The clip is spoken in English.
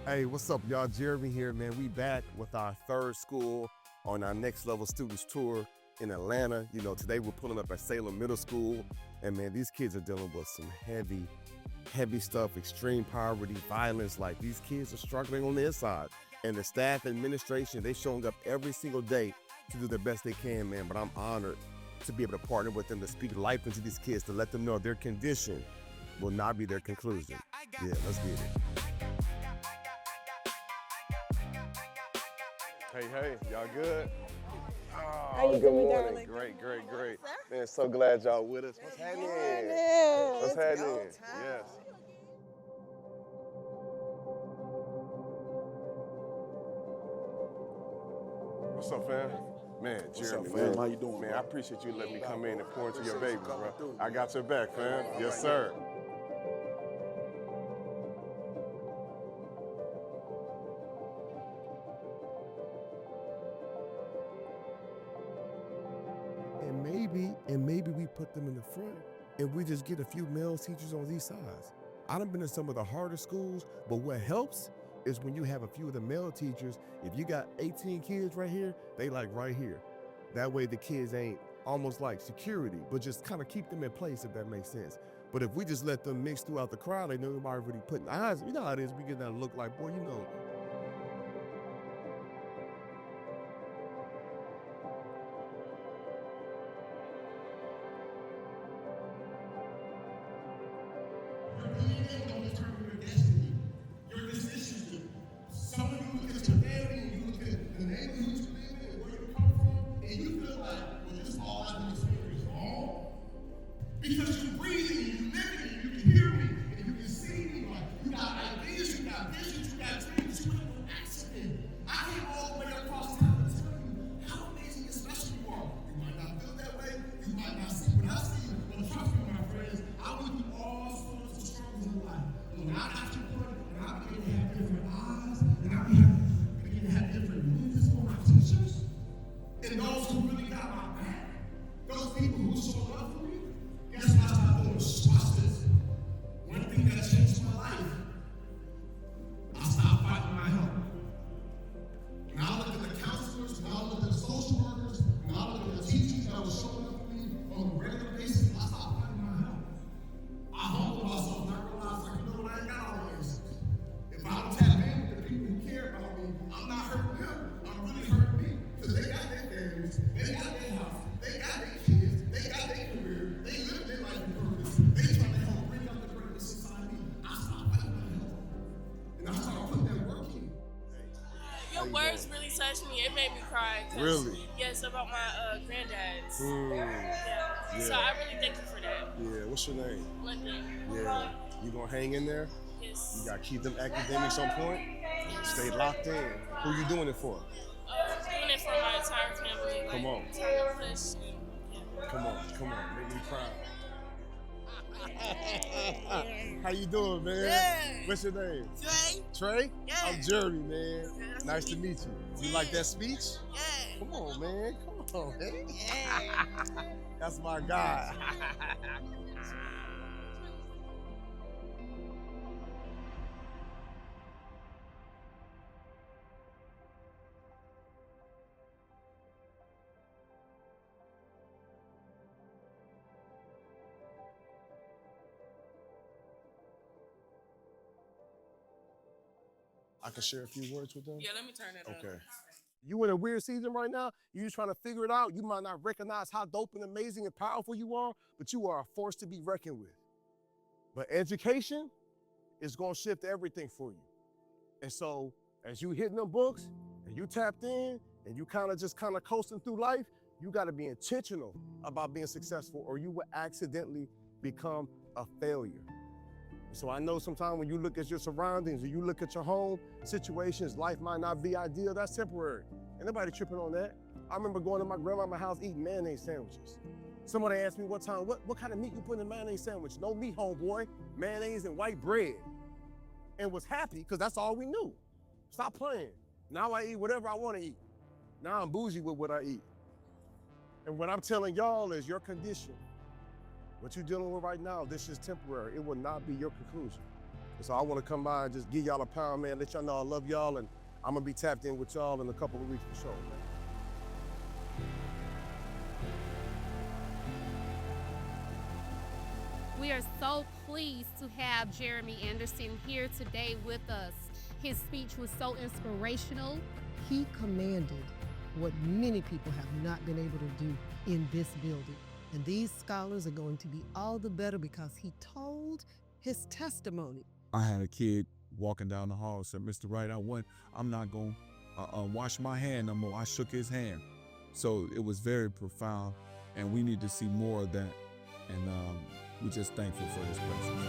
Hey, what's up, y'all? Jeremy here, man. We back with our third school on our Next Level Students Tour in Atlanta. You know, today we're pulling up at Salem Middle School, and man, these kids are dealing with some heavy stuff, extreme poverty, violence. Like, these kids are struggling on the inside. And the staff administration, they showing up every single day to do the best they can, man. But I'm honored to be able to partner with them to speak life into these kids, to let them know their condition will not be their conclusion. Yeah, let's get it. Hey, y'all good? Oh, How you good doing, morning. darling? Great. Man, so glad y'all with us. What's happening? What's happening? Yes. What's up, fam? Man, Jeremy, up, fam? How you doing, man, bro? I appreciate you letting me come in and pour into your baby, bro. I got your back, fam. Yes, sir. And maybe we put them in the front and we just get a few male teachers on these sides. I done been in some of the harder schools, but what helps is when you have a few of the male teachers. If you got 18 kids right here, they like right here. That way the kids ain't almost like security, but just kind of keep them in place, if that makes sense. But if we just let them mix throughout the crowd, they know nobody really putting eyes. You know how it is, we get that look like, boy, you know. Your DNA don't determine your destiny. Your decisions do. Some of you look at your family and you look at the neighborhood you live in and where you come from, and you feel like, well, this all I do is failure is wrong. Because you breathe and you live it and you can hear me and you can see me. Like, you got ideas, you got visions, you got dreams, you ain't no accident. I came all the way across town to tell you how amazing and special you are. You might not feel that way, you might not see what I see, but trust me, my friends, I went through all sorts of struggles in life. But when I got to the point and I began to have different eyes, and I began to have different lenses for my teachers, and those who really got my back, those people who showed up for me, guess what I started doing? Watch this. One thing that changed my life, I stopped fighting my health. When I looked at the counselors, when I looked at the social workers, when I looked at the teachers that were showing up for me on a regular basis, I stopped fighting my health. I humbled myself and I realized, like, you know what, I ain't got all the answers. If I don't tap in with the people who care about me, I'm not hurting them, I'm really hurting me. Because they got their families, they got their house, they got their kids, they got their career, they live their life in purpose. They trying to help bring up the greatness inside me. I stopped fighting my health. And I started putting that work in. Your words really touched me. It made me cry. Really? Yes, about my granddads. Yeah. So I really thank you for that. Yeah, what's your name? London. Yeah. You gonna hang in there? Yes. You gotta keep them academics on point. Stay locked in. Who you doing it for? Doing it for my entire family. Like, Come on. Trying to push. And, Come on, make me proud. How you doing, man? Good. What's your name? Trey? Trey? Yeah. I'm Jeremy, man. Nice Nice to to meet you. You like that speech? Yeah. Come on, man. Come on, man. Yeah. That's my guy. I can share a few words with them? yeah, let me turn it on. Okay. You in a weird season right now, you just trying to figure it out. You might not recognize how dope and amazing and powerful you are, but you are a force to be reckoned with. But education is gonna shift everything for you. And so as you hitting them books and you tapped in and you kind of coasting through life, you gotta be intentional about being successful or you will accidentally become a failure. So I know sometimes when you look at your surroundings or you look at your home situations, life might not be ideal, that's temporary. Ain't nobody tripping on that. I remember going to my grandma's house eating mayonnaise sandwiches. Somebody asked me one time, what kind of meat you put in a mayonnaise sandwich? No meat, homeboy, mayonnaise and white bread. And was happy because that's all we knew. Stop playing. Now I eat whatever I want to eat. Now I'm bougie with what I eat. And what I'm telling y'all is your condition, what you're dealing with right now, this is temporary. It will not be your conclusion. And so I want to come by and just give y'all a pound, man, let y'all know I love y'all, and I'm gonna be tapped in with y'all in a couple of weeks for sure, man. We are so pleased to have Jeremy Anderson here today with us. His speech was so inspirational. He commanded what many people have not been able to do in this building. And these scholars are going to be all the better because he told his testimony. I had a kid walking down the hall said, "Mr. Wright, I'm not going to wash my hand no more." I shook his hand. So it was very profound, and we need to see more of that. And we're just thankful for his blessings.